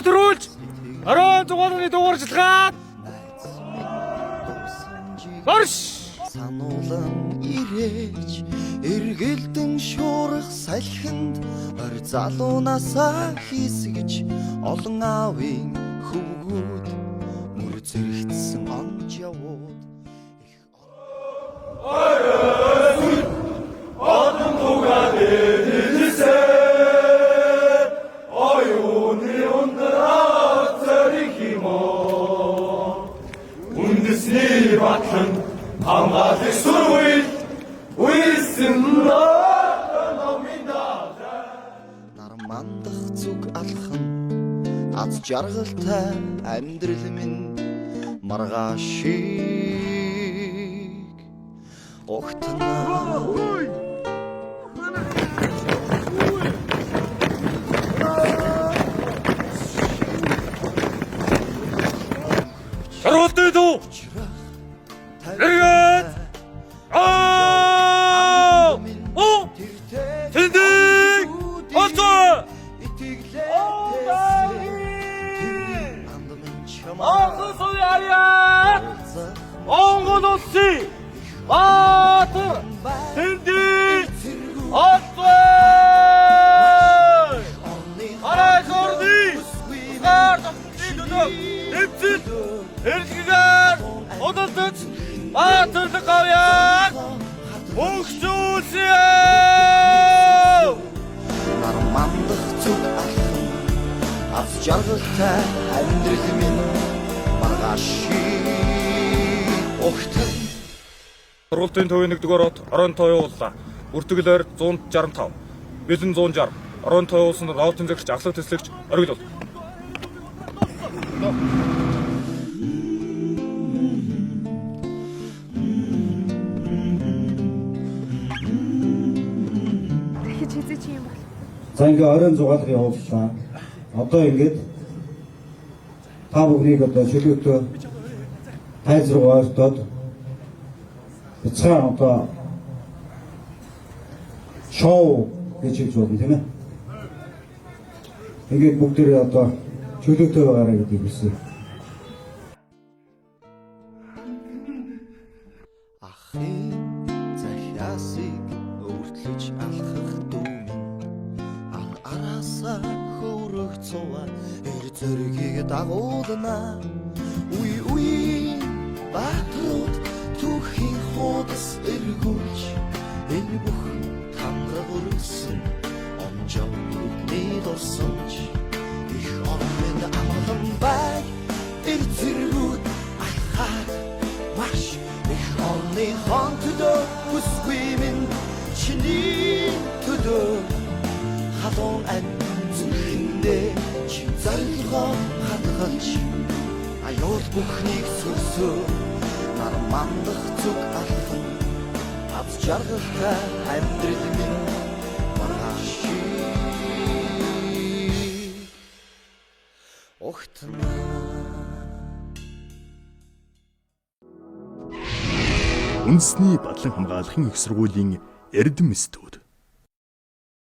өндрүүлж орон зугаалны дуурайжлагаад марш сануулан ирээж эргэлдэн шуурх салхинд ор залуунасаа хийсгэж олон аавын хөвгүүд мөр зэрэгцсэн онж явууд Одон тугаад эдэлсэн оюуны ундраа царих юм үндэсний батлан хамгаалах сурвал үйсэн нар мандах зүг алхан аз жаргалтай амьдрал минь маргаашиг огтнаа Шаргалтай дүү эргээд Тэндийг оцоо Монгол улсын баатар тэндийг оцоо Арай хорны Эцэл эрхгээр одолдож баатарлаг авяа хөгжүүлсэн нар мандах зүг алхан аз жаргалтай амьдрал минь маргаашиг огтн Сургуулийн төвийн 1-р хот орон тойрон ууллаа. Бүртгэлээр 165, бэлэн 160. Орон тойрон уулсан роутын зэгч ахлах төслөгч оргил бол. Дахиж хэзээ чи юм бол. За ингээ оройн зугаалгын явууллаа. Одоо ингээд та бүхнийг одоо чөлөөтөө тайз руу ойртоод бицхан одоо шоу гэж хэлж болно тийм ээ. Ингээд бүгдээ одоо чөлөөтөө байгаарай гэдгийг хэлсэн. ахын захиасыг өөртлөж алхах дүүмэн ан араасаа хөрөх цуваа эр зөргийг дагуулна уй уй батрууд түүхийн хуудас эргүүлж энэ бүх хамраг өргөсөн онжоо бидний дурсамж их орны амгалан бай эр зэргүүд алхаад маш их орны хон төдөө хүсгүй минь чиний төдөө халуун ань зүрхэндээ чи зорилгоо хадгалж аюул бүхнийг сүрсөө нар мандах зүг алхан аз жаргалтай амьдрал минь маргаашиг огтнаа Үндэсний батлан хамгаалахын их сургуулийн Эрдэм студ